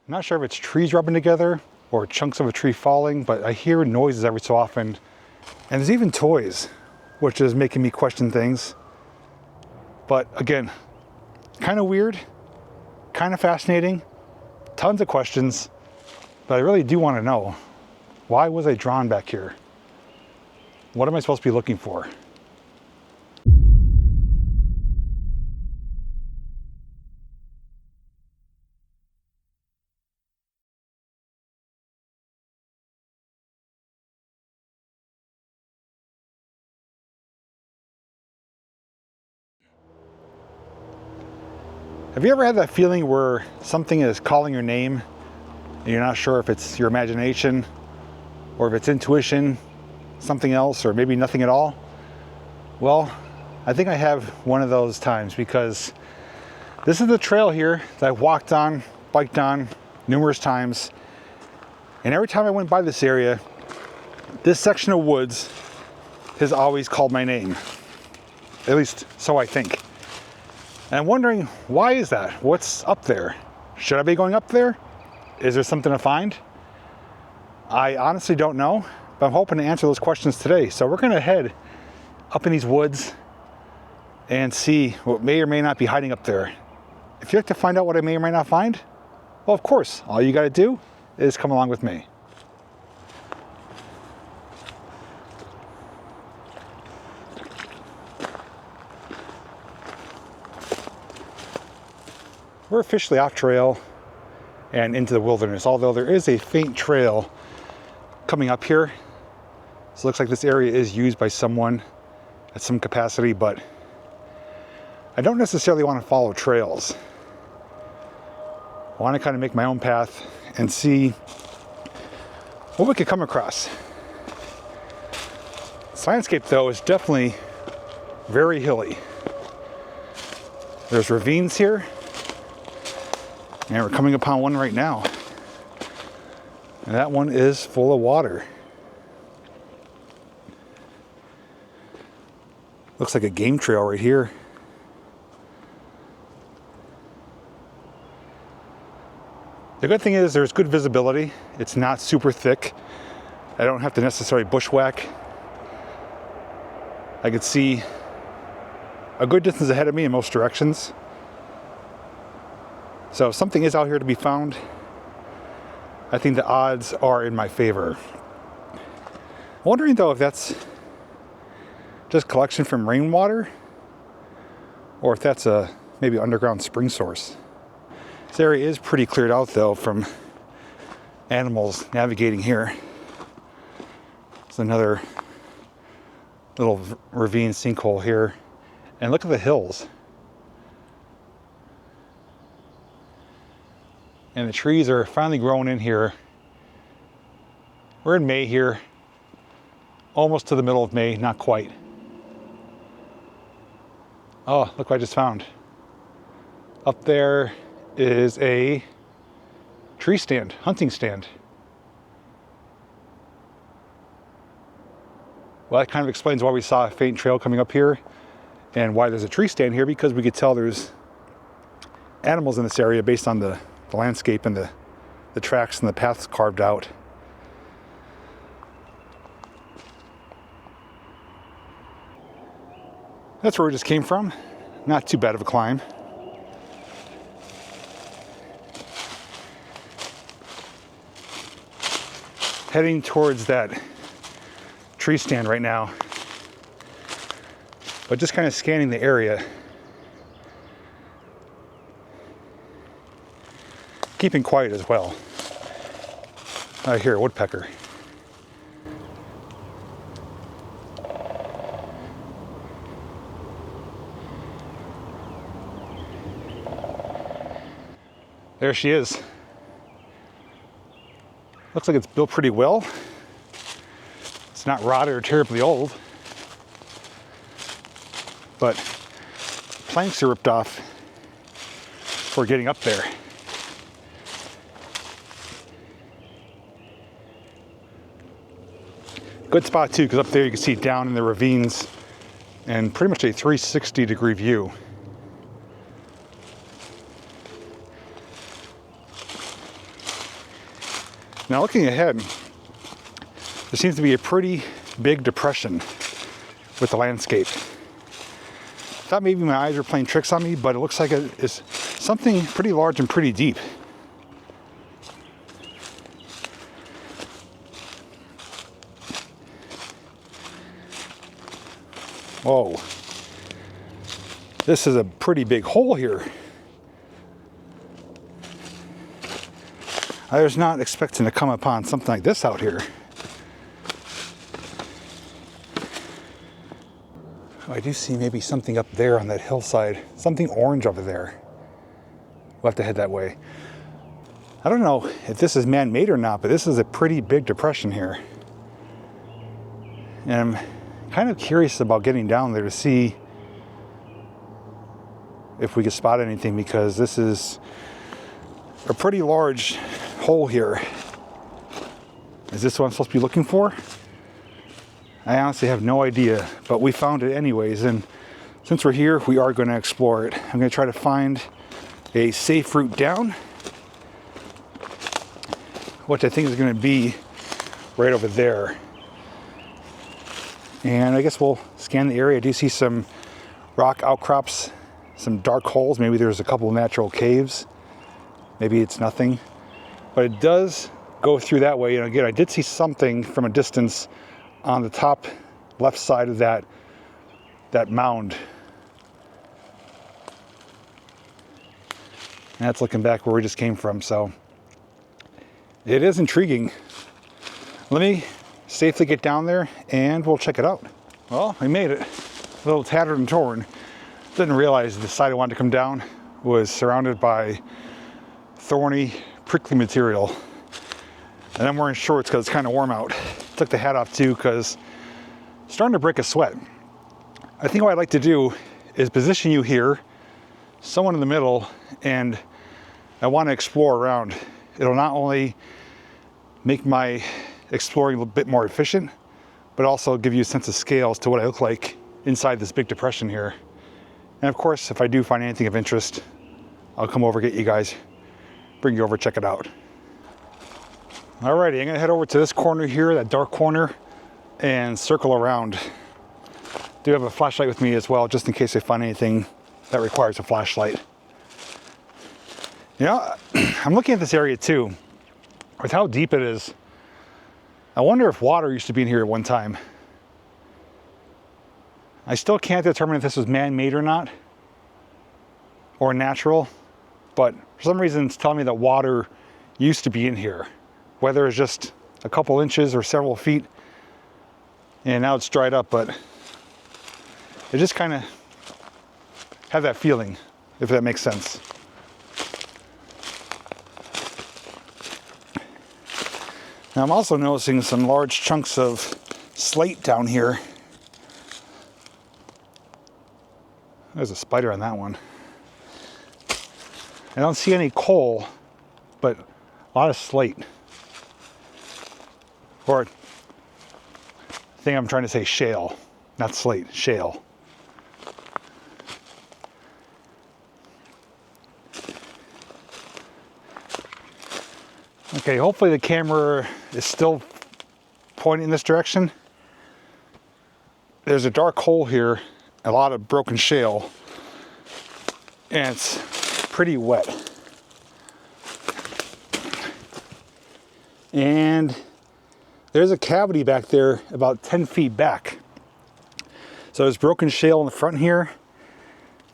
I'm not sure if it's trees rubbing together or chunks of a tree falling, but I hear noises every so often. And there's even toys, which is making me question things. But again, kind of weird, kind of fascinating, tons of questions, but I really do want to know, why was I drawn back here? What am I supposed to be looking for? Have you ever had that feeling where something is calling your name and you're not sure if it's your imagination or if it's intuition, something else, or maybe nothing at all? Well, I think I have one of those times, because this is the trail here that I've walked on, biked on numerous times. And every time I went by this area, this section of woods has always called my name. At least so I think. And I'm wondering, why is that? What's up there? Should I be going up there? Is there something to find? I honestly don't know, but I'm hoping to answer those questions today. So we're gonna head up in these woods and see what may or may not be hiding up there. If you'd like to find out what I may or may not find, well, of course, all you gotta do is come along with me. We're officially off trail and into the wilderness, although there is a faint trail coming up here. So it looks like this area is used by someone at some capacity, but I don't necessarily want to follow trails. I want to kind of make my own path and see what we could come across. This landscape, though, is definitely very hilly. There's ravines here. And we're coming upon one right now. And that one is full of water. Looks like a game trail right here. The good thing is there's good visibility. It's not super thick. I don't have to necessarily bushwhack. I could see a good distance ahead of me in most directions. So if something is out here to be found, I think the odds are in my favor. I'm wondering though if that's just collection from rainwater, or if that's a maybe underground spring source. This area is pretty cleared out though from animals navigating here. There's another little ravine sinkhole here. And look at the hills. And the trees are finally growing in here. We're in May here, almost to the middle of May, not quite. Oh, look what I just found. Up there is a tree stand, hunting stand. Well, that kind of explains why we saw a faint trail coming up here and why there's a tree stand here, because we could tell there's animals in this area based on the landscape and the tracks and the paths carved out. That's where we just came from. Not too bad of a climb. Heading towards that tree stand right now, but just kind of scanning the area. Keeping quiet as well. I hear a woodpecker. There she is. Looks like it's built pretty well. It's not rotted or terribly old, but planks are ripped off for getting up there. Good spot too, because up there you can see down in the ravines and pretty much a 360-degree view. Now looking ahead, there seems to be a pretty big depression with the landscape. Thought maybe my eyes are playing tricks on me, but it looks like it is something pretty large and pretty deep. Whoa. This is a pretty big hole here. I was not expecting to come upon something like this out here. Oh, I do see maybe something up there on that hillside. Something orange over there. We'll have to head that way. I don't know if this is man-made or not, but this is a pretty big depression here. And I'm kind of curious about getting down there to see if we could spot anything, because this is a pretty large hole here. Is this what I'm supposed to be looking for? I honestly have no idea, but we found it anyways, and since we're here, we are going to explore it. I'm going to try to find a safe route down, which I think is going to be right over there. And I guess we'll scan the area. I do see some rock outcrops, some dark holes. Maybe there's a couple of natural caves. Maybe it's nothing. But it does go through that way. And again, I did see something from a distance on the top left side of that mound. And that's looking back where we just came from. So it is intriguing. Let me safely get down there and we'll check it out. Well, we made it. A little tattered and torn. Didn't realize the side I wanted to come down was surrounded by thorny, prickly material. And I'm wearing shorts because it's kind of warm out. Took the hat off too because it's starting to break a sweat. I think what I'd like to do is position you here, someone in the middle, and I want to explore around. It'll not only make my exploring a little bit more efficient, but also give you a sense of scale as to what I look like inside this big depression here. And of course, if I do find anything of interest, I'll come over, get you guys, bring you over, check it out. Alrighty, I'm gonna head over to this corner here, that dark corner, and circle around. Do have a flashlight with me as well, just in case I find anything that requires a flashlight. You know, I'm looking at this area too, with how deep it is. I wonder if water used to be in here at one time. I still can't determine if this was man-made or not, or natural, but for some reason it's telling me that water used to be in here, whether it's just a couple inches or several feet, and now it's dried up, but it just kind of have that feeling, if that makes sense. Now I'm also noticing some large chunks of slate down here. There's a spider on that one. I don't see any coal, but a lot of slate. Or I think I'm trying to say shale, not slate, shale. Okay, hopefully the camera is still pointing in this direction. There's a dark hole here, a lot of broken shale, and it's pretty wet. And there's a cavity back there about 10 feet back. So there's broken shale in the front here,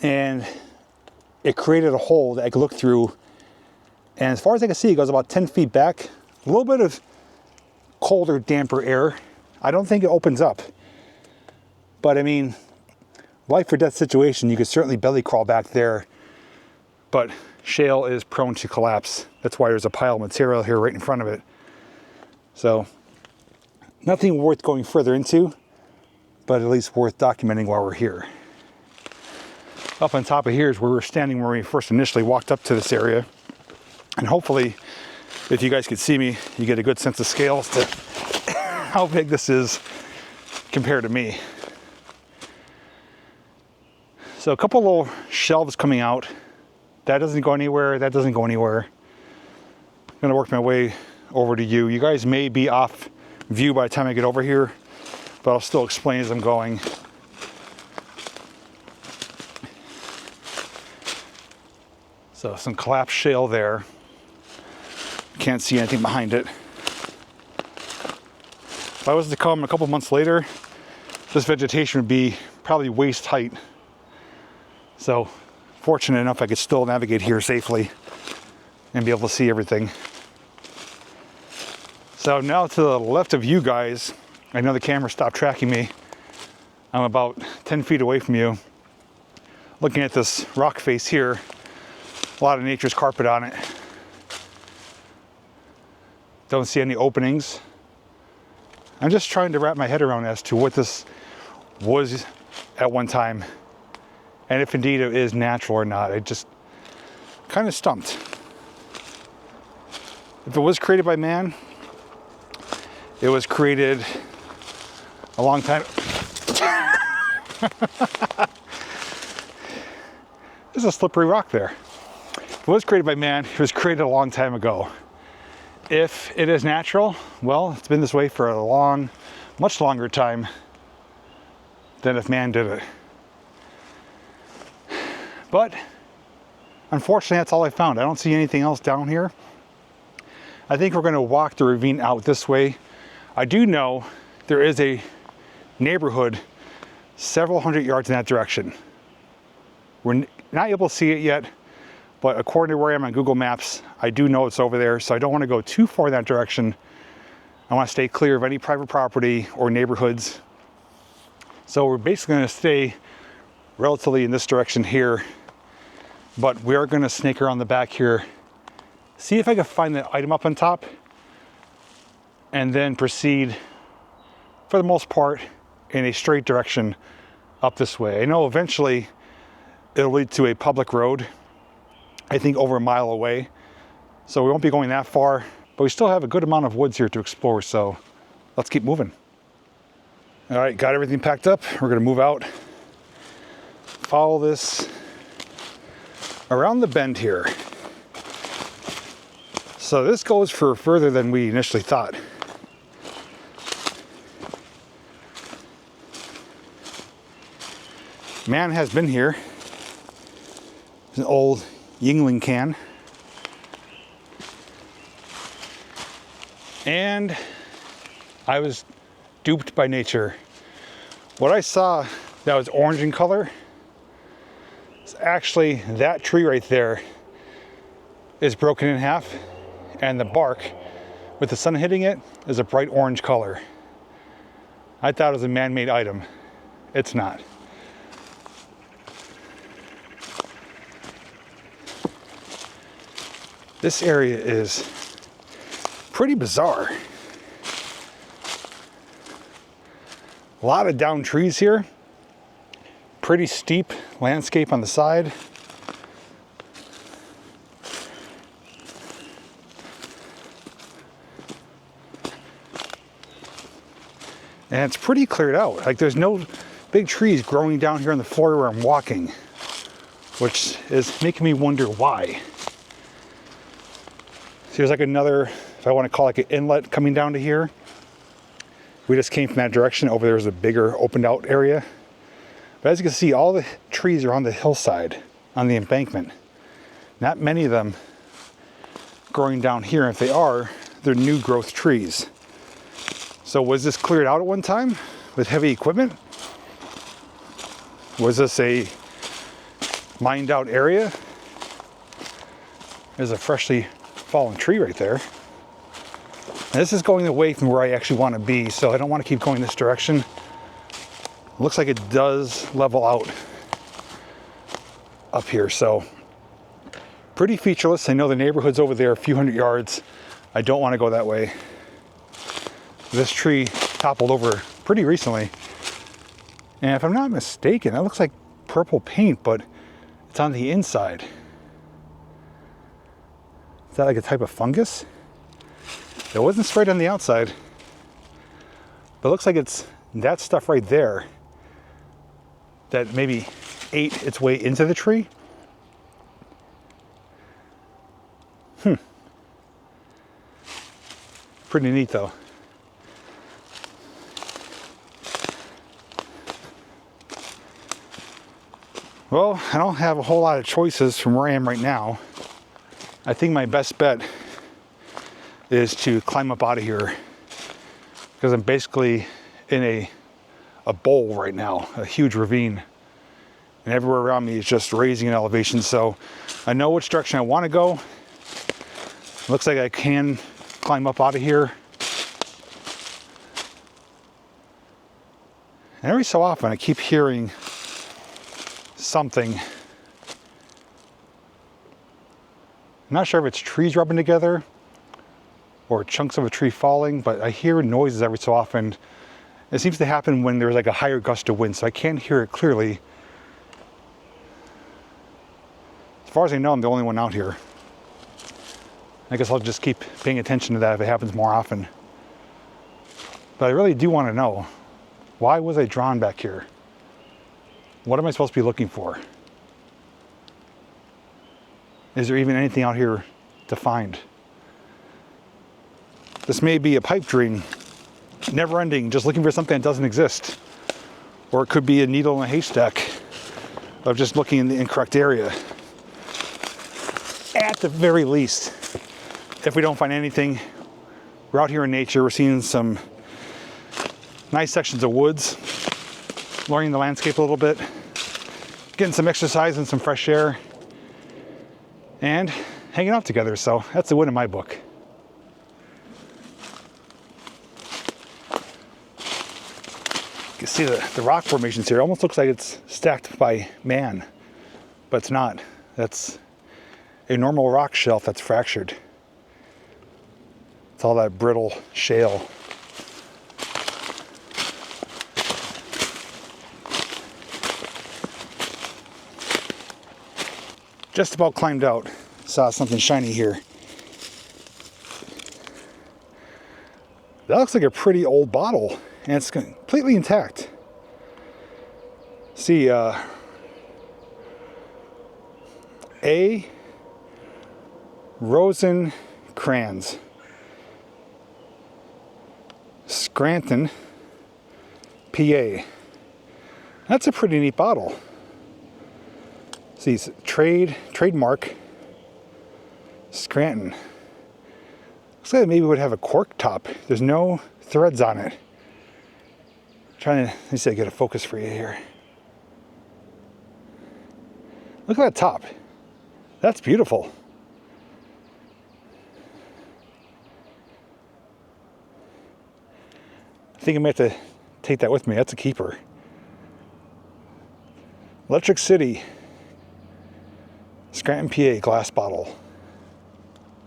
and it created a hole that I could look through. And as far as I can see, it goes about 10 feet back. A little bit of colder, damper air. I don't think it opens up. But I mean, life or death situation, you could certainly belly crawl back there. But shale is prone to collapse. That's why there's a pile of material here right in front of it. So, nothing worth going further into, but at least worth documenting while we're here. Up on top of here is where we're standing when we first initially walked up to this area. And hopefully, if you guys could see me, you get a good sense of scale as to how big this is compared to me. So a couple little shelves coming out. That doesn't go anywhere, that doesn't go anywhere. I'm gonna work my way over to you. You guys may be off view by the time I get over here, but I'll still explain as I'm going. So some collapsed shale there. Can't see anything behind it. If I was to come a couple months later, this vegetation would be probably waist height. So fortunate enough I could still navigate here safely and be able to see everything. So now to the left of you guys, I know the camera stopped tracking me. I'm about 10 feet away from you. Looking at this rock face here, a lot of nature's carpet on it. Don't see any openings. I'm just trying to wrap my head around as to what this was at one time, and if indeed it is natural or not. I just kind of stumped. If it was created by man, it was created a long time. There's a slippery rock there. If it was created by man, it was created a long time ago. If it is natural, well, it's been this way for a long, much longer time than if man did it. But unfortunately, that's all I found. I don't see anything else down here. I think we're going to walk the ravine out this way. I do know there is a neighborhood several hundred yards in that direction. We're not able to see it yet, but according to where I am on Google Maps, I do know it's over there, so I don't want to go too far in that direction. I want to stay clear of any private property or neighborhoods. So we're basically going to stay relatively in this direction here, but we are going to snake around the back here, see if I can find the item up on top, and then proceed, for the most part, in a straight direction up this way. I know eventually it'll lead to a public road, I think over a mile away. So we won't be going that far, but we still have a good amount of woods here to explore, so let's keep moving. All right, got everything packed up. We're gonna move out. Follow this around the bend here. So this goes for further than we initially thought. Man has been here. It's an old Yingling can. And I was duped by nature. What I saw that was orange in color is actually that tree right there is broken in half, and the bark, with the sun hitting it, is a bright orange color. I thought it was a man-made item. It's not. This area is pretty bizarre. A lot of downed trees here. Pretty steep landscape on the side. And it's pretty cleared out. Like there's no big trees growing down here on the floor where I'm walking, which is making me wonder why. Here's like another, if I want to call it like an inlet coming down to here. We just came from that direction. Over there is a bigger opened out area. But as you can see, all the trees are on the hillside, on the embankment. Not many of them growing down here. If they are, they're new growth trees. So was this cleared out at one time with heavy equipment? Was this a mined out area? There's a freshly fallen tree right there. And this is going away from where I actually want to be, so I don't want to keep going this direction. It looks like it does level out up here, so pretty featureless. I know the neighborhood's over there a few hundred yards. I don't want to go that way. This tree toppled over pretty recently. And if I'm not mistaken, that looks like purple paint, but it's on the inside. Is that like a type of fungus? It wasn't sprayed on the outside, but it looks like it's that stuff right there that maybe ate its way into the tree. Pretty neat though. Well, I don't have a whole lot of choices from where I am right now. I think my best bet is to climb up out of here because I'm basically in a bowl right now, a huge ravine. And everywhere around me is just raising in elevation. So I know which direction I want to go. Looks like I can climb up out of here. And every so often I keep hearing something. I'm not sure if it's trees rubbing together or chunks of a tree falling, but I hear noises every so often. It seems to happen when there's like a higher gust of wind, so I can't hear it clearly. As far as I know, I'm the only one out here. I guess I'll just keep paying attention to that if it happens more often. But I really do want to know, why was I drawn back here? What am I supposed to be looking for? Is there even anything out here to find? This may be a pipe dream, never ending, just looking for something that doesn't exist. Or it could be a needle in a haystack of just looking in the incorrect area. At the very least, if we don't find anything, we're out here in nature, we're seeing some nice sections of woods, learning the landscape a little bit, getting some exercise and some fresh air, and hanging out together. So that's a win in my book. You can see the rock formations here. It almost looks like it's stacked by man, but it's not. That's a normal rock shelf that's fractured. It's all that brittle shale. Just about climbed out, saw something shiny here. That looks like a pretty old bottle, and it's completely intact. See, A. Rosencrans, Scranton, PA. That's a pretty neat bottle. See, it's trademark, Scranton. Looks like maybe it would have a cork top. There's no threads on it. Trying to, let me see, I get a focus for you here. Look at that top. That's beautiful. I think I may have to take that with me. That's a keeper. Electric City, Scranton, PA, glass bottle.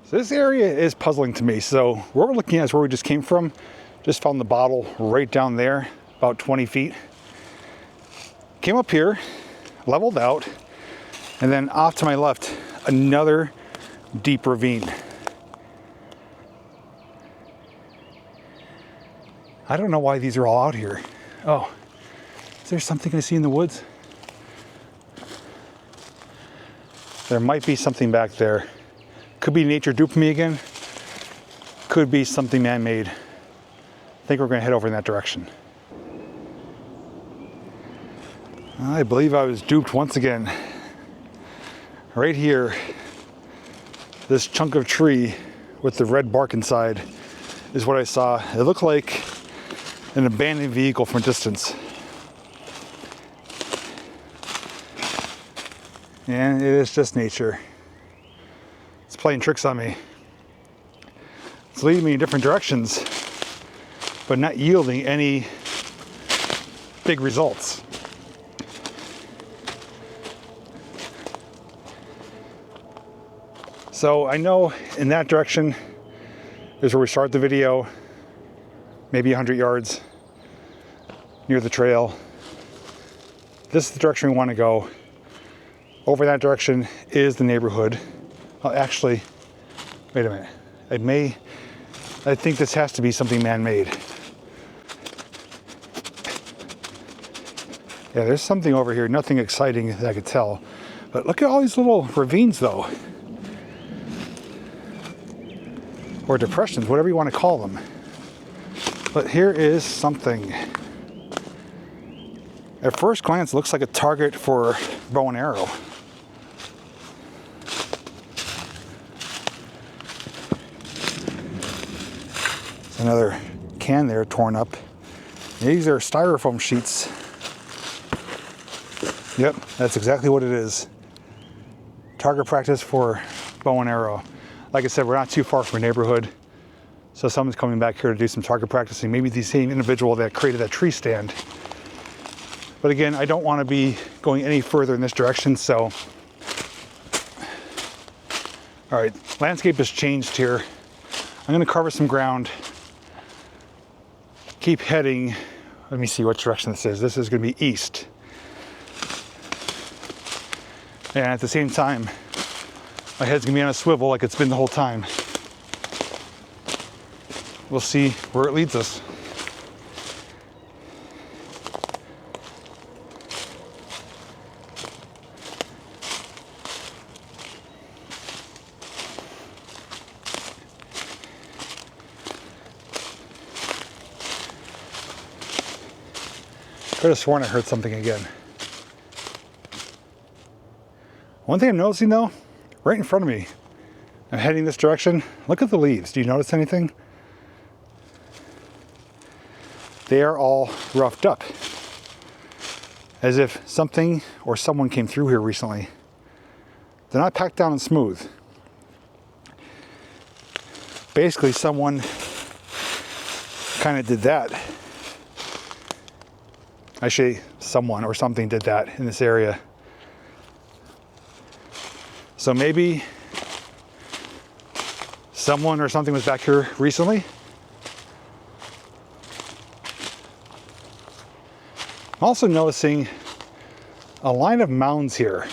So this area is puzzling to me. So where we're looking at is where we just came from. Just found the bottle right down there, about 20 feet. Came up here, leveled out, and then off to my left, another deep ravine. I don't know why these are all out here. Oh, is there something I see in the woods? There might be something back there. Could be nature duping me again. Could be something man-made. I think we're gonna head over in that direction. I believe I was duped once again. Right here, this chunk of tree with the red bark inside is what I saw. It looked like an abandoned vehicle from a distance. And it is just nature. It's playing tricks on me. It's leading me in different directions, but not yielding any big results. So I know in that direction is where we start the video, maybe 100 yards near the trail. This is the direction we want to go. Over that direction is the neighborhood. Oh, actually, wait a minute. I think this has to be something man-made. Yeah, there's something over here, nothing exciting that I could tell. But look at all these little ravines though. or depressions, whatever you want to call them. But here is something. At first glance, it looks like a target for bow and arrow. There's another can there torn up. These are styrofoam sheets. Yep, that's exactly what it is. Target practice for bow and arrow. Like I said, we're not too far from a neighborhood, so someone's coming back here to do some target practicing. Maybe the same individual that created that tree stand. But again, I don't want to be going any further in this direction, so. All right, landscape has changed here. I'm gonna cover some ground. Keep heading. Let me see what direction this is. This is gonna be east. And at the same time, my head's gonna be on a swivel like it's been the whole time. We'll see where it leads us. Could have sworn I heard something again. One thing I'm noticing though, right in front of me, I'm heading this direction. Look at the leaves. Do you notice anything? They are all roughed up, as if something or someone came through here recently. They're not packed down and smooth. Basically, someone kind of did that. Actually, someone or something did that in this area. So maybe someone or something was back here recently. I'm also noticing a line of mounds here.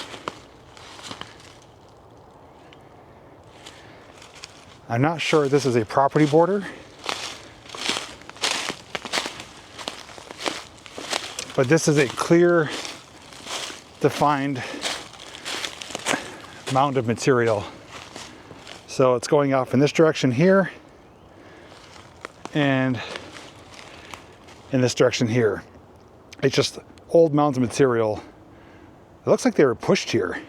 I'm not sure if this is a property border, but this is a clear, defined mound of material. So it's going off in this direction here and in this direction here. It's just old mounds of material. It looks like they were pushed here.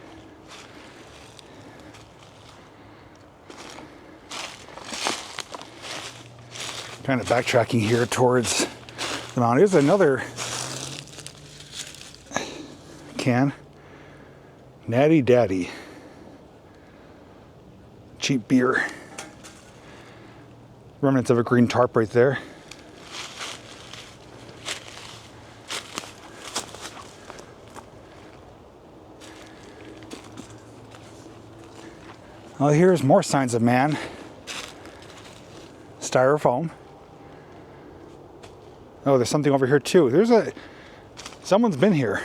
Kind of backtracking here towards the mound. Here's another can. Natty Daddy. Cheap beer. Remnants of a green tarp right there. Well, here's more signs of man. Styrofoam. Oh, there's something over here too. Someone's been here.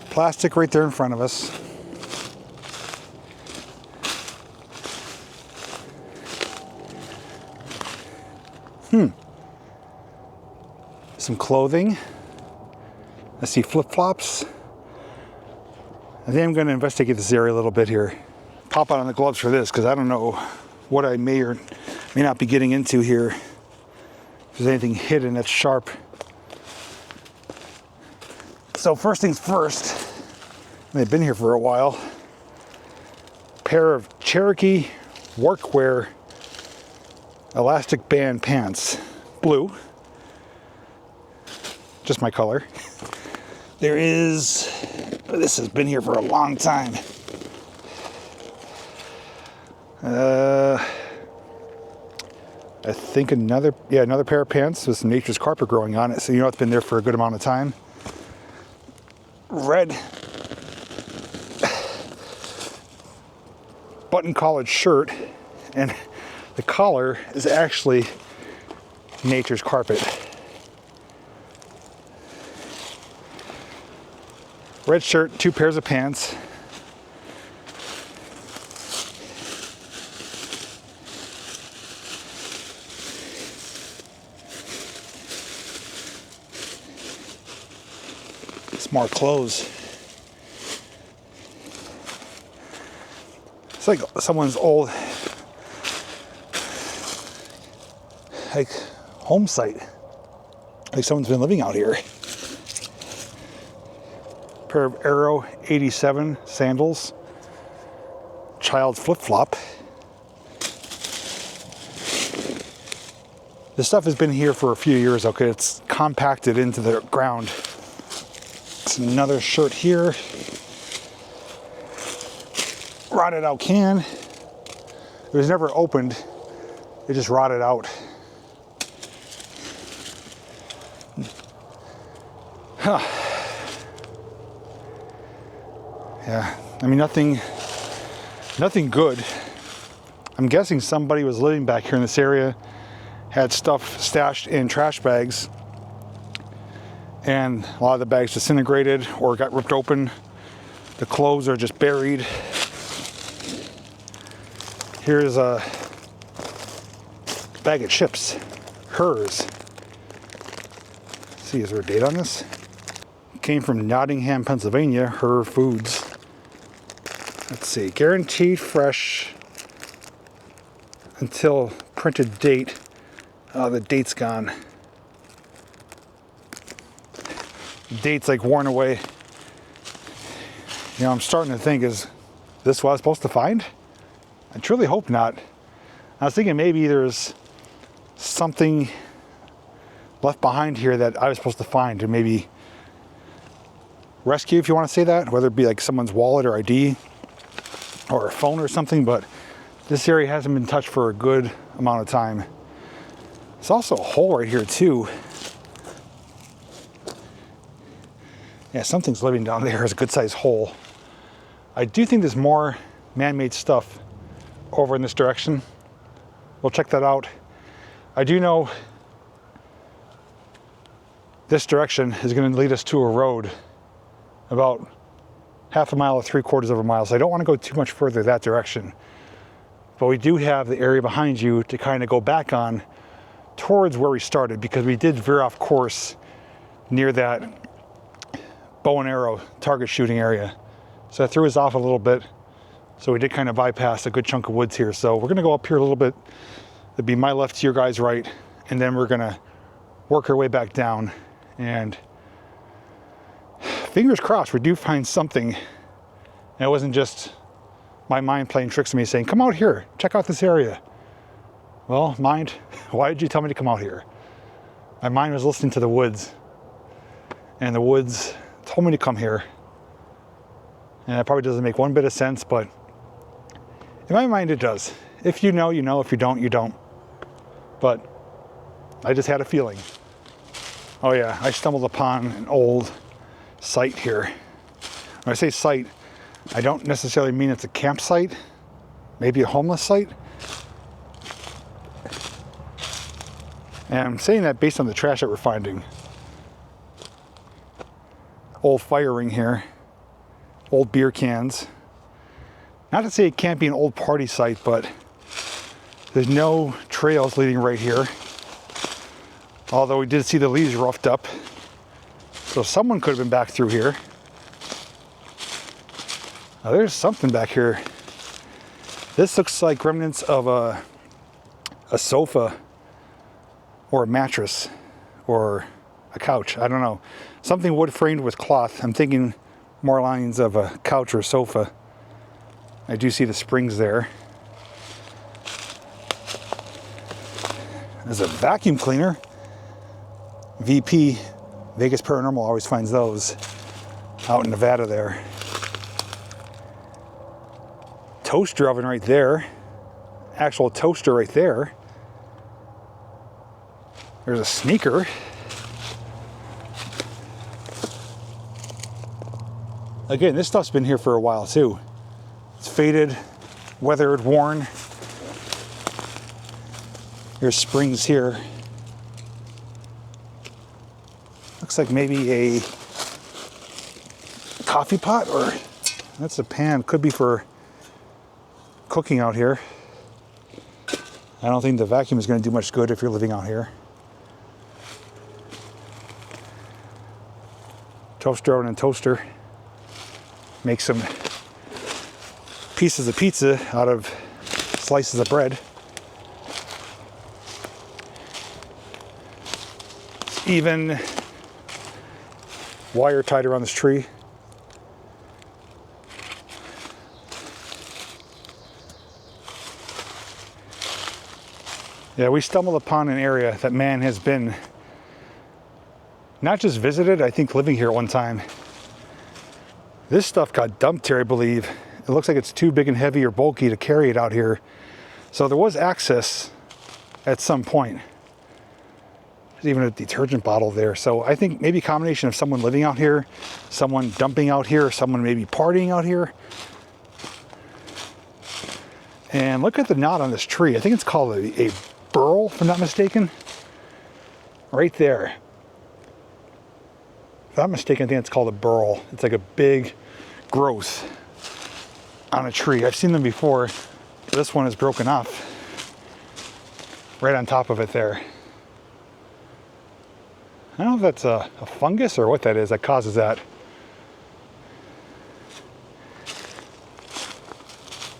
Plastic right there in front of us. Some clothing. I see flip-flops. I think I'm going to investigate this area a little bit here. Pop out on the gloves for this because I don't know what I may or may not be getting into here. If there's anything hidden that's sharp. So first things first, they've been here for a while. Pair of Cherokee workwear elastic band pants. Blue. Just my color. This has been here for a long time. I think another pair of pants with some nature's carpet growing on it, so you know it's been there for a good amount of time. Red button collared shirt, and the collar is actually nature's carpet. Red shirt, 2 pairs of pants. Smart clothes. It's like someone's old, like, home site. Like someone's been living out here. Pair of Aero 87 sandals. Child's flip-flop. This stuff has been here for a few years, okay? It's compacted into the ground. It's another shirt here. Rotted out can. It was never opened. It just rotted out. Huh. Yeah, I mean, nothing good. I'm guessing somebody was living back here in this area, had stuff stashed in trash bags, and a lot of the bags disintegrated or got ripped open. The clothes are just buried. Here's a bag of chips, hers. Let's see, is there a date on this? Came from Nottingham, Pennsylvania, Her Foods. Let's see, guaranteed fresh until printed date. Oh, the date's gone. The date's like worn away. You know, I'm starting to think, is this what I was supposed to find? I truly hope not. I was thinking maybe there's something left behind here that I was supposed to find and maybe rescue, if you want to say that, whether it be like someone's wallet or ID or a phone or something, but this area hasn't been touched for a good amount of time. There's also a hole right here too. Yeah, something's living down there. It's a good sized hole. I do think there's more man-made stuff over in this direction. We'll check that out. I do know this direction is going to lead us to a road about half a mile or 3/4 of a mile. So I don't want to go too much further that direction. But we do have the area behind you to kind of go back on towards where we started, because we did veer off course near that bow and arrow target shooting area. So that threw us off a little bit. So we did kind of bypass a good chunk of woods here. So we're going to go up here a little bit. It'd be my left to your guys' right. And then we're going to work our way back down. And fingers crossed, we do find something. And it wasn't just my mind playing tricks on me saying, come out here, check out this area. Well, mind, why did you tell me to come out here? My mind was listening to the woods. And the woods told me to come here. And it probably doesn't make one bit of sense, but in my mind it does. If you know, you know. If you don't, you don't. But I just had a feeling. Oh yeah, I stumbled upon an old site here. When I say site, I don't necessarily mean it's a campsite. Maybe a homeless site. And I'm saying that based on the trash that we're finding. Old fire ring here. Old beer cans. Not to say it can't be an old party site, but there's no trails leading right here. Although we did see the leaves roughed up. So someone could have been back through here. Now there's something back here. This looks like remnants of a sofa or a mattress or a couch. I don't know. Something wood framed with cloth. I'm thinking more lines of a couch or sofa. I do see the springs there. There's a vacuum cleaner. VP, Vegas Paranormal, always finds those out in Nevada there. Toaster oven right there. Actual toaster right there. There's a sneaker. Again, this stuff's been here for a while too. It's faded, weathered, worn. There's springs here. Looks like maybe a coffee pot, or that's a pan. Could be for cooking out here. I don't think the vacuum is going to do much good if you're living out here. Toaster oven and toaster. Make some pieces of pizza out of slices of bread. Even wire tied around this tree. Yeah, we stumbled upon an area that man has been not just visited, I think living here at one time. This stuff got dumped here, I believe. It looks like it's too big and heavy or bulky to carry it out here. So there was access at some point. There's even a detergent bottle there. So I think maybe a combination of someone living out here, someone dumping out here, someone maybe partying out here. And look at the knot on this tree. I think it's called a burl, if I'm not mistaken. Right there. If I'm not mistaken, I think it's called a burl. It's like a big growth on a tree. I've seen them before. This one is broken off right on top of it there. I don't know if that's a fungus or what that is that causes that.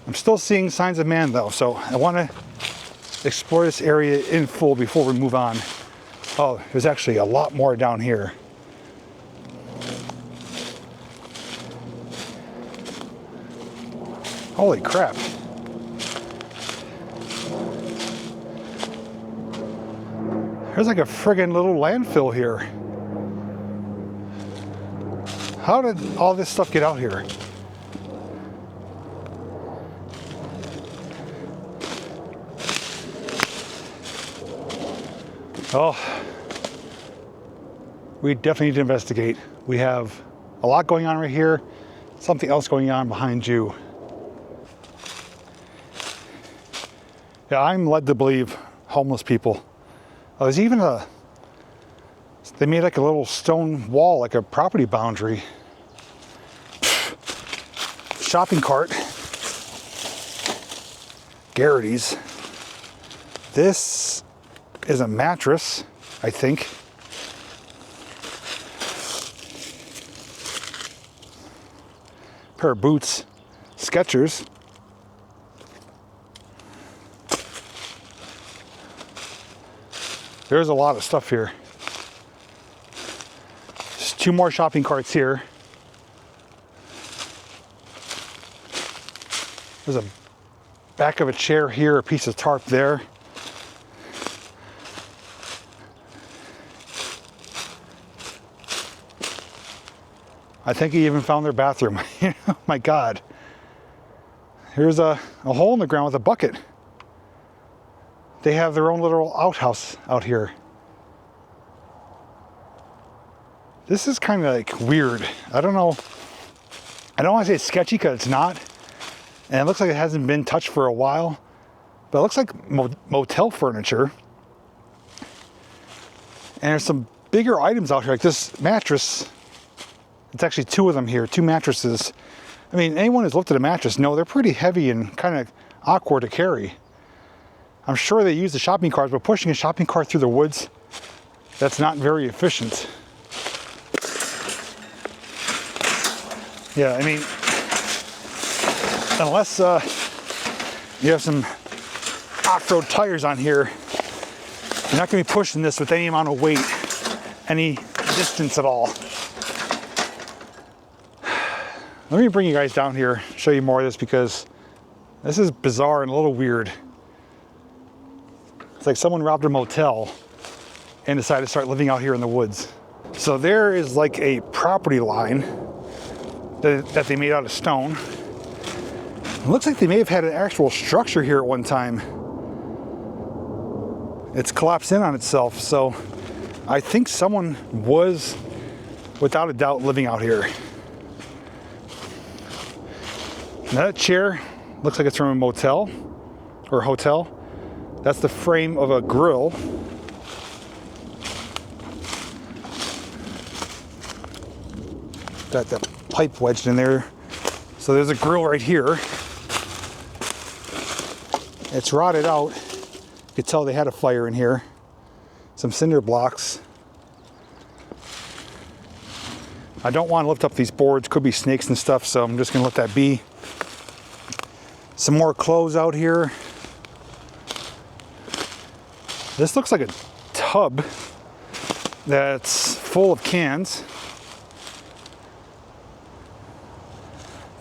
I'm still seeing signs of man though, so I want to explore this area in full before we move on. Oh, there's actually a lot more down here. Holy crap. There's like a friggin' little landfill here. How did all this stuff get out here? Oh, we definitely need to investigate. We have a lot going on right here, something else going on behind you. Yeah, I'm led to believe homeless people. There's even they made like a little stone wall, like a property boundary. Shopping cart. Garrity's. This is a mattress, I think. Pair of boots. Skechers. There's a lot of stuff here. There's 2 more shopping carts here. There's a back of a chair here, a piece of tarp there. I think he even found their bathroom. Oh my God. Here's a hole in the ground with a bucket. They have their own little outhouse out here. This is kind of like weird. I don't know. I don't want to say it's sketchy because it's not. And it looks like it hasn't been touched for a while. But it looks like motel furniture. And there's some bigger items out here, like this mattress. It's actually 2 of them here, 2 mattresses. I mean, anyone who's looked at a mattress knows they're pretty heavy and kind of awkward to carry. I'm sure they use the shopping carts, but pushing a shopping cart through the woods, that's not very efficient. Yeah, I mean, unless you have some off-road tires on here, you're not going to be pushing this with any amount of weight, any distance at all. Let me bring you guys down here, show you more of this, because this is bizarre and a little weird. It's like someone robbed a motel and decided to start living out here in the woods. So there is like a property line that they made out of stone. It looks like they may have had an actual structure here at one time. It's collapsed in on itself, so I think someone was, without a doubt, living out here. Now that chair looks like it's from a motel or hotel. That's the frame of a grill. Got that pipe wedged in there. So there's a grill right here. It's rotted out. You could tell they had a fire in here. Some cinder blocks. I don't want to lift up these boards. Could be snakes and stuff, so I'm just going to let that be. Some more clothes out here. This looks like a tub that's full of cans.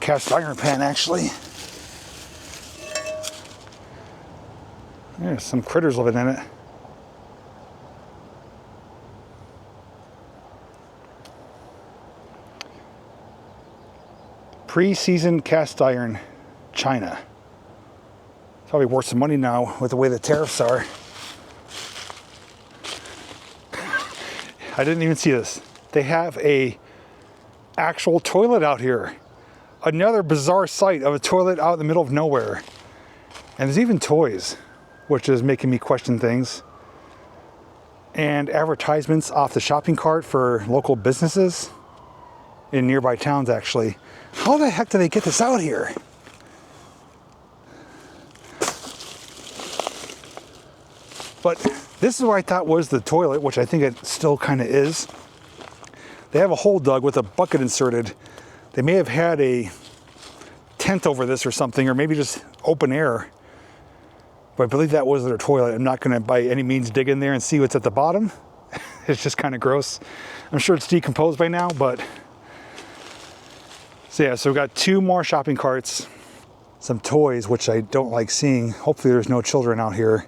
Cast iron pan, actually. There's some critters living in it. Pre-seasoned cast iron, China. Probably worth some money now with the way the tariffs are. I didn't even see this. They have a actual toilet out here. Another bizarre sight of a toilet out in the middle of nowhere. And there's even toys, which is making me question things. And advertisements off the shopping cart for local businesses in nearby towns, actually. How the heck do they get this out here? But this is what I thought was the toilet, which I think it still kind of is. They have a hole dug with a bucket inserted. They may have had a tent over this or something, or maybe just open air. But I believe that was their toilet. I'm not going to by any means dig in there and see what's at the bottom. It's just kind of gross. I'm sure it's decomposed by now, but... So yeah, so we've got 2 more shopping carts. Some toys, which I don't like seeing. Hopefully there's no children out here.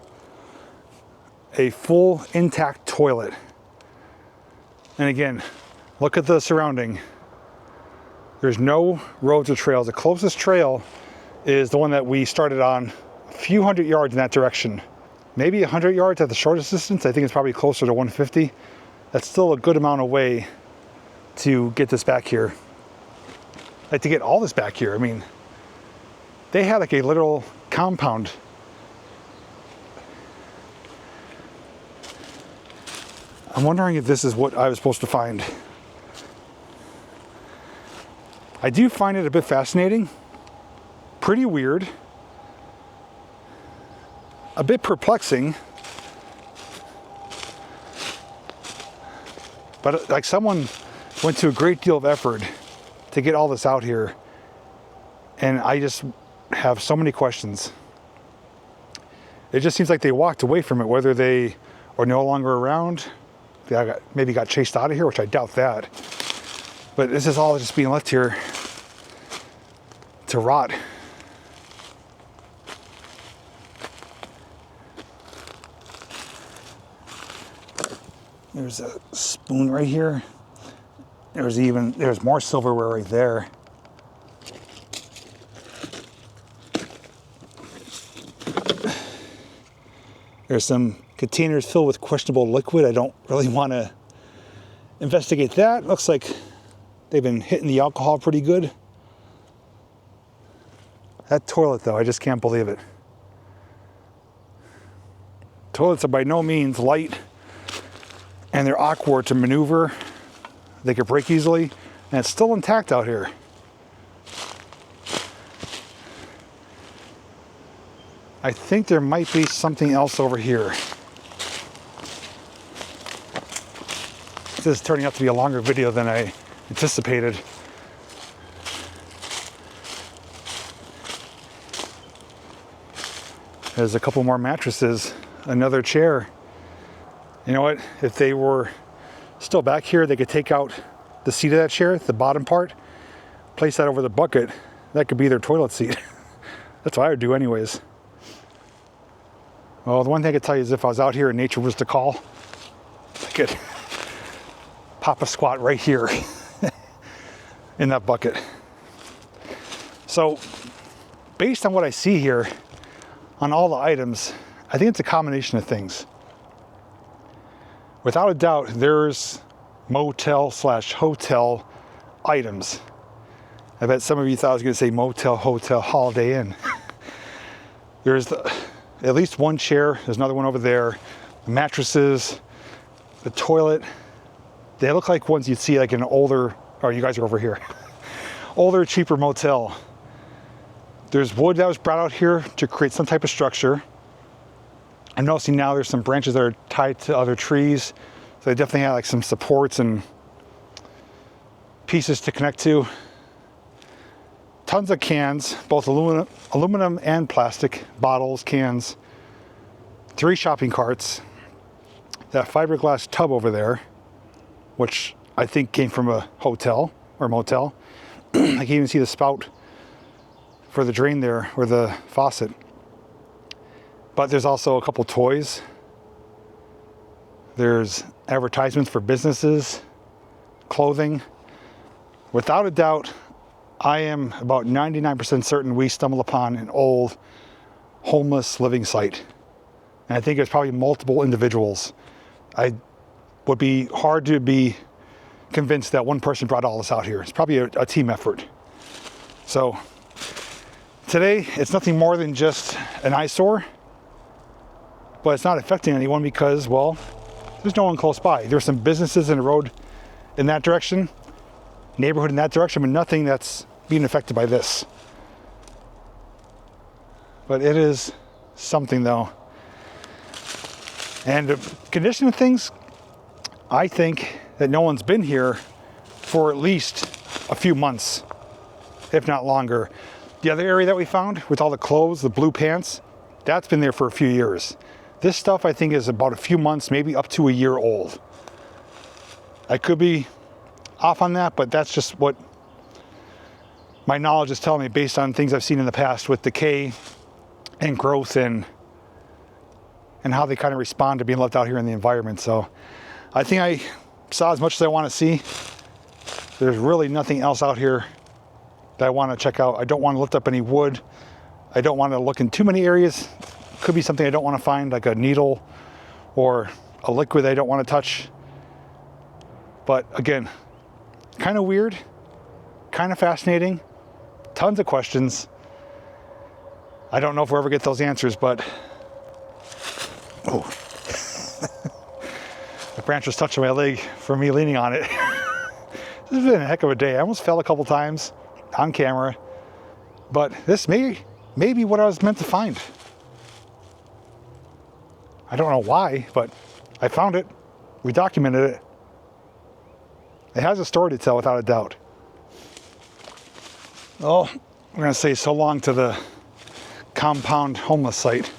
A full intact toilet. And again, look at the surrounding. There's no roads or trails. The closest trail is the one that we started on, a few hundred yards in that direction. Maybe 100 yards at the shortest distance. I think it's probably closer to 150. That's still a good amount of way to get this back here. Like to get all this back here. I mean, they had like a literal compound. I'm wondering if this is what I was supposed to find. I do find it a bit fascinating, pretty weird, a bit perplexing, but like someone went to a great deal of effort to get all this out here, and I just have so many questions. It just seems like they walked away from it, whether they are no longer around. They maybe got chased out of here, which I doubt that. But this is all just being left here to rot. There's a spoon right here. There's more silverware right there. There's some containers filled with questionable liquid. I don't really want to investigate that. Looks like they've been hitting the alcohol pretty good. That toilet, though, I just can't believe it. Toilets are by no means light, and they're awkward to maneuver. They could break easily, and it's still intact out here. I think there might be something else over here. This is turning out to be a longer video than I anticipated. There's a couple more mattresses, another chair. You know what? If they were still back here, they could take out the seat of that chair, the bottom part, place that over the bucket. That could be their toilet seat. That's what I would do anyways. Well, the one thing I could tell you is if I was out here and nature was to call, I could pop a squat right here in that bucket. So, based on what I see here, on all the items, I think it's a combination of things. Without a doubt, there's motel/hotel items. I bet some of you thought I was going to say motel, hotel, Holiday Inn. There's at least one chair. There's another one over there. The mattresses, the toilet. They look like ones you'd see like in an older, or you guys are over here, older, cheaper motel. There's wood that was brought out here to create some type of structure. I'm noticing now there's some branches that are tied to other trees. So they definitely have like some supports and pieces to connect to. tons of cans, both aluminum and plastic, bottles, cans, 3 shopping carts, that fiberglass tub over there, which I think came from a hotel or motel. I can even see the spout for the drain there, or the faucet. But there's also a couple toys. There's advertisements for businesses, clothing. Without a doubt, I am about 99% certain we stumbled upon an old homeless living site. And I think there's probably multiple individuals. I would be hard to be convinced that one person brought all this out here. It's probably a team effort. So today, it's nothing more than just an eyesore, but it's not affecting anyone because, well, there's no one close by. There's some businesses in the road in that direction, neighborhood in that direction, but nothing that's being affected by this. But it is something though. And the condition of things, I think that no one's been here for at least a few months, if not longer. The other area that we found with all the clothes, the blue pants, that's been there for a few years. This stuff I think is about a few months, maybe up to a year old. I could be off on that, but that's just what my knowledge is telling me based on things I've seen in the past with decay and growth and how they kind of respond to being left out here in the environment. So I think I saw as much as I want to see. There's really nothing else out here that I want to check out. I don't want to lift up any wood. I don't want to look in too many areas. Could be something I don't want to find, like a needle or a liquid I don't want to touch. But again, kind of weird, kind of fascinating, tons of questions. I don't know if we'll ever get those answers, but oh, the branch was touching my leg from me leaning on it. This has been a heck of a day. I almost fell a couple times on camera, but this may be what I was meant to find. I don't know why, but I found it. We documented it. It has a story to tell without a doubt. Well, we're going to say so long to the compound homeless site.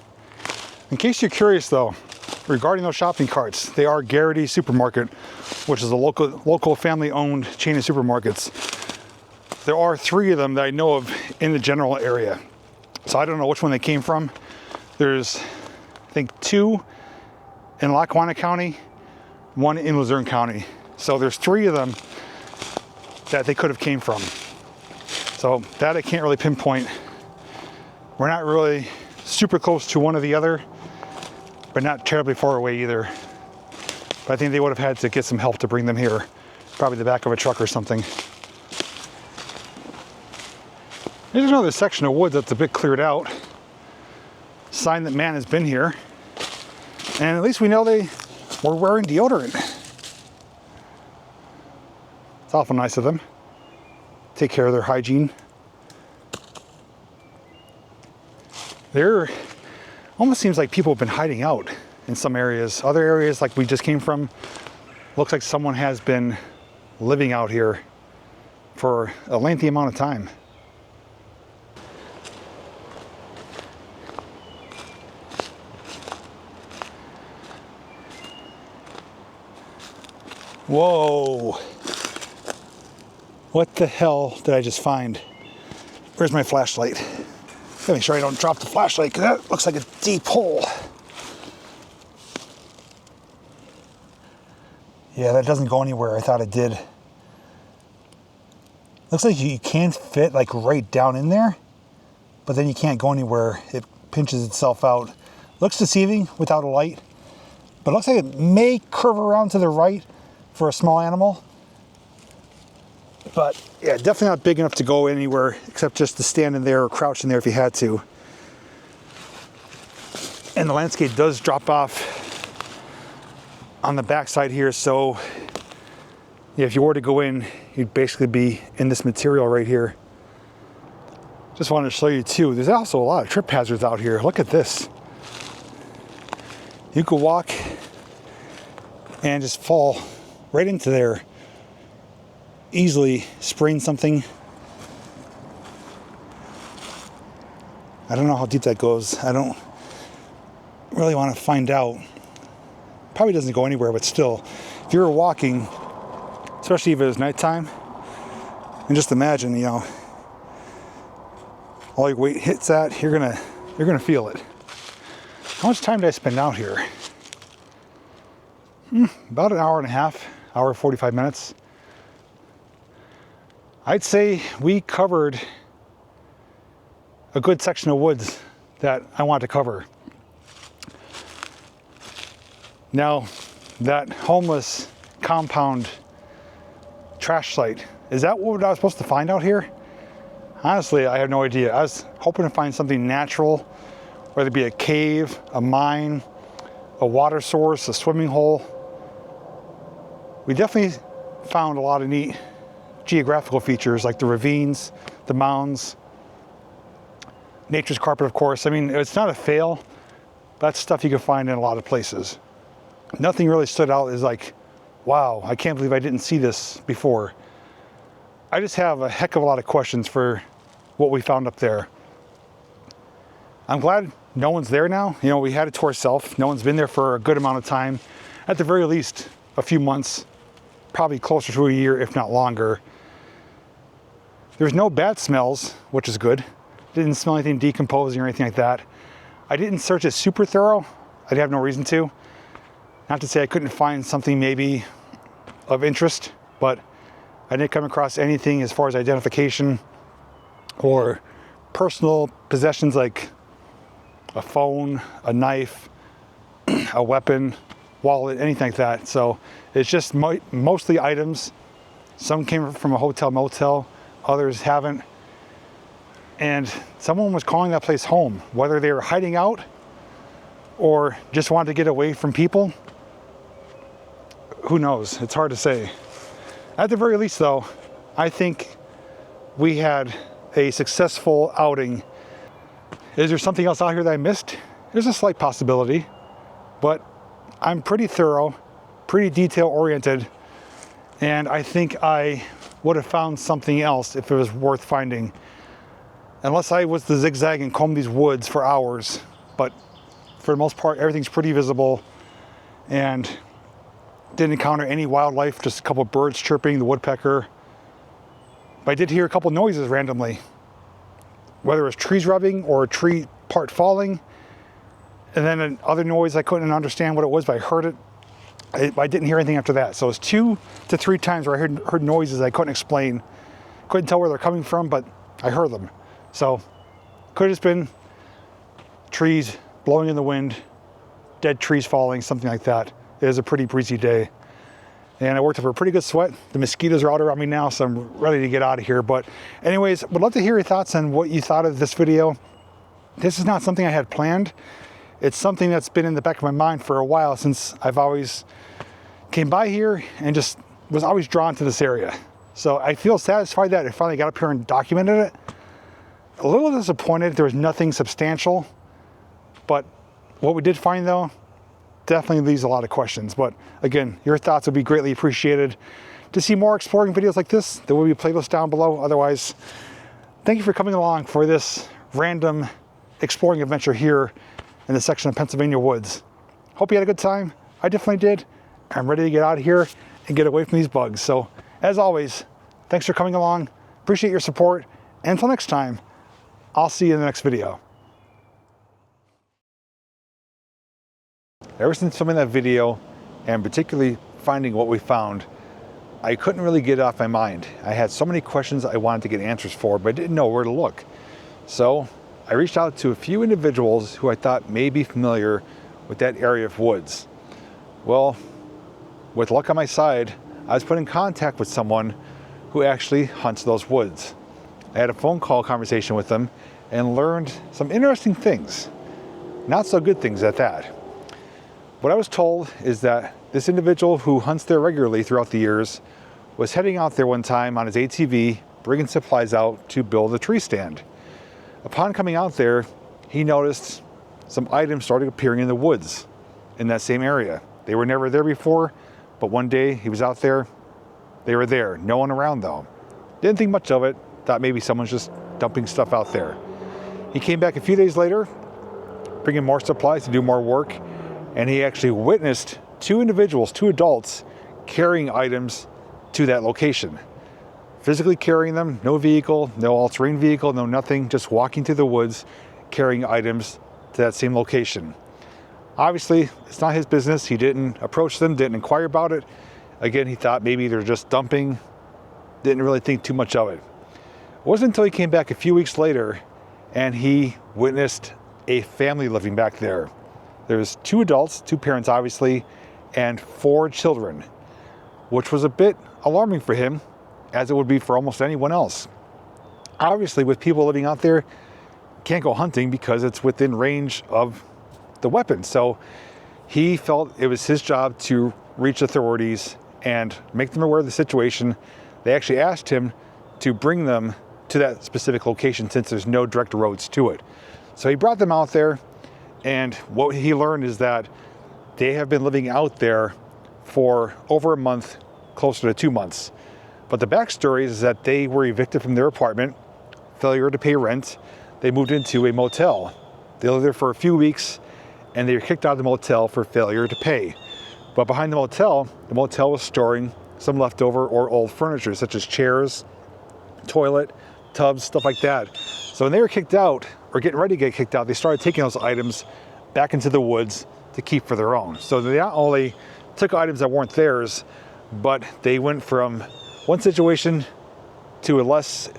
In case you're curious though, regarding those shopping carts, they are Garrity Supermarket, which is a local family-owned chain of supermarkets. There are 3 of them that I know of in the general area. So I don't know which one they came from. There's, I think, 2 in Lackawanna County, 1 in Luzerne County. So there's 3 of them that they could have came from. So that I can't really pinpoint. We're not really super close to one or the other, but not terribly far away either. But I think they would have had to get some help to bring them here. Probably the back of a truck or something. There's another section of woods that's a bit cleared out. Sign that man has been here. And at least we know they were wearing deodorant. It's awful nice of them. Take care of their hygiene. There almost seems like people have been hiding out in some areas. Other areas, like we just came from, looks like someone has been living out here for a lengthy amount of time. Whoa. What the hell did I just find? Where's my flashlight? Gotta make sure I don't drop the flashlight because that looks like a deep hole. Yeah, that doesn't go anywhere. I thought it did. Looks like you can fit like right down in there, but then you can't go anywhere. It pinches itself out. Looks deceiving without a light, but it looks like it may curve around to the right for a small animal. But yeah, definitely not big enough to go anywhere except just to stand in there or crouch in there if you had to. And the landscape does drop off on the backside here, so yeah, if you were to go in, you'd basically be in this material right here. Just wanted to show you too, there's also a lot of trip hazards out here. Look at this. You could walk and just fall right into there. Easily sprain something. I don't know how deep that goes. I don't really want to find out. Probably doesn't go anywhere, but still, if you were walking, especially if it was nighttime, and just imagine, you know, all your weight hits that, you're gonna feel it. How much time did I spend out here? About an hour and a half, hour 45 minutes. I'd say we covered a good section of woods that I wanted to cover. Now, that homeless compound trash site, is that what I was supposed to find out here? Honestly, I have no idea. I was hoping to find something natural, whether it be a cave, a mine, a water source, a swimming hole. We definitely found a lot of neat geographical features like the ravines, the mounds, nature's carpet, of course. I mean, it's not a fail. That's stuff you can find in a lot of places. Nothing really stood out as like, wow, I can't believe I didn't see this before. I just have a heck of a lot of questions for what we found up there. I'm glad no one's there now. You know, we had it to ourselves. No one's been there for a good amount of time. At the very least, a few months, probably closer to a year, if not longer. There's no bad smells, which is good. Didn't smell anything decomposing or anything like that. I didn't search it super thorough. I'd have no reason to. Not to say I couldn't find something maybe of interest, but I didn't come across anything as far as identification or personal possessions like a phone, a knife, a weapon, wallet, anything like that. So it's just mostly items. Some came from a hotel, motel, others haven't. And someone was calling that place home, whether they were hiding out or just wanted to get away from people. Who knows? It's hard to say. At the very least, though, I think we had a successful outing. Is there something else out here that I missed? There's a slight possibility, but I'm pretty thorough, pretty detail-oriented, and I think I would have found something else if it was worth finding. Unless I was to zigzag and comb these woods for hours, but for the most part, everything's pretty visible, and didn't encounter any wildlife, just a couple of birds chirping, the woodpecker. But I did hear a couple noises randomly, whether it was trees rubbing or a tree part falling. And then another noise, I couldn't understand what it was, but I heard it. I didn't hear anything after that. So it was 2 to 3 times where I heard noises I couldn't explain. Couldn't tell where they're coming from, but I heard them. So could have just been trees blowing in the wind, dead trees falling, something like that. It was a pretty breezy day. And I worked up a pretty good sweat. The mosquitoes are out around me now, so I'm ready to get out of here. But anyways, would love to hear your thoughts on what you thought of this video. This is not something I had planned. It's something that's been in the back of my mind for a while, since I've always came by here and just was always drawn to this area. So I feel satisfied that I finally got up here and documented it. A little disappointed there was nothing substantial, but what we did find, though, definitely leaves a lot of questions. But again, your thoughts would be greatly appreciated. To see more exploring videos like this, there will be a playlist down below. Otherwise, thank you for coming along for this random exploring adventure here in the section of Pennsylvania woods. Hope you had a good time. I definitely did. I'm ready to get out of here and get away from these bugs. So as always, thanks for coming along. Appreciate your support. And until next time, I'll see you in the next video. Ever since filming that video, and particularly finding what we found, I couldn't really get it off my mind. I had so many questions I wanted to get answers for, but I didn't know where to look. So I reached out to a few individuals who I thought may be familiar with that area of woods. Well, with luck on my side, I was put in contact with someone who actually hunts those woods. I had a phone call conversation with them and learned some interesting things. Not so good things at that. What I was told is that this individual who hunts there regularly throughout the years was heading out there one time on his ATV, bringing supplies out to build a tree stand. Upon coming out there, he noticed some items started appearing in the woods in that same area. They were never there before, but one day he was out there, they were there. No one around though. Didn't think much of it, thought maybe someone's just dumping stuff out there. He came back a few days later, bringing more supplies to do more work, and he actually witnessed two individuals, two adults, carrying items to that location. Physically carrying them, no vehicle, no all-terrain vehicle, no nothing, just walking through the woods, carrying items to that same location. Obviously, it's not his business. He didn't approach them, didn't inquire about it. Again, he thought maybe they're just dumping, didn't really think too much of it. It wasn't until he came back a few weeks later and he witnessed a family living back there. There's two adults, two parents obviously, and 4 children, which was a bit alarming for him, as it would be for almost anyone else. Obviously, with people living out there, you can't go hunting because it's within range of the weapon. So he felt it was his job to reach authorities and make them aware of the situation. They actually asked him to bring them to that specific location since there's no direct roads to it. So he brought them out there, and what he learned is that they have been living out there for over a month, closer to 2 months. But the backstory is that they were evicted from their apartment, failure to pay rent. They moved into a motel. They lived there for a few weeks, and they were kicked out of the motel for failure to pay. But behind the motel was storing some leftover or old furniture, such as chairs, toilet, tubs, stuff like that. So when they were kicked out, or getting ready to get kicked out, they started taking those items back into the woods to keep for their own. So they not only took items that weren't theirs, but they went from one situation to a less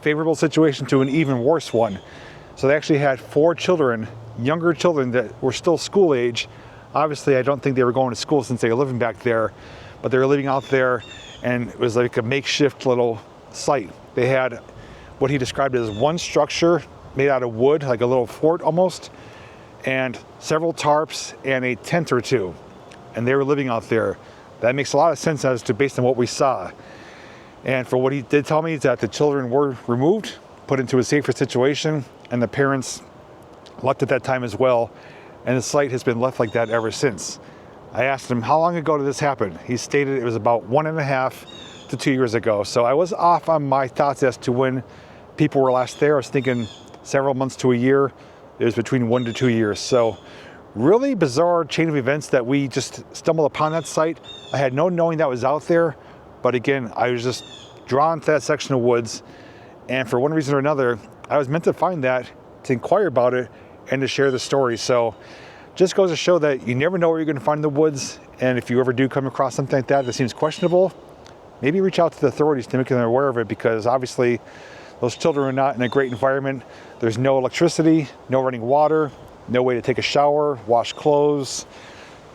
favorable situation to an even worse one. So they actually had 4 children, younger children that were still school age. Obviously, I don't think they were going to school since they were living back there, but they were living out there, and it was like a makeshift little site. They had what he described as one structure made out of wood, like a little fort almost, and several tarps and a tent or two. And they were living out there. That makes a lot of sense as to based on what we saw. And for what he did tell me is that the children were removed, put into a safer situation, and the parents left at that time as well. And the site has been left like that ever since. I asked him, how long ago did this happen? He stated it was about 1.5 to 2 years ago. So I was off on my thoughts as to when people were last there. I was thinking several months to a year. It was between 1 to 2 years. So really bizarre chain of events that we just stumbled upon that site. I had no knowing that was out there. But again, I was just drawn to that section of woods. And for one reason or another, I was meant to find that, to inquire about it, and to share the story. So just goes to show that you never know where you're going to find in the woods. And if you ever do come across something like that seems questionable, maybe reach out to the authorities to make them aware of it, because obviously those children are not in a great environment. There's no electricity, no running water, no way to take a shower, wash clothes,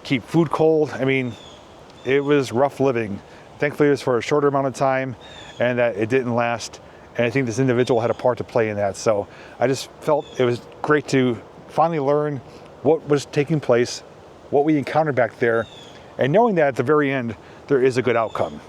keep food cold. I mean, it was rough living. Thankfully, it was for a shorter amount of time, and that it didn't last. And I think this individual had a part to play in that. So I just felt it was great to finally learn what was taking place, what we encountered back there, and knowing that at the very end, there is a good outcome.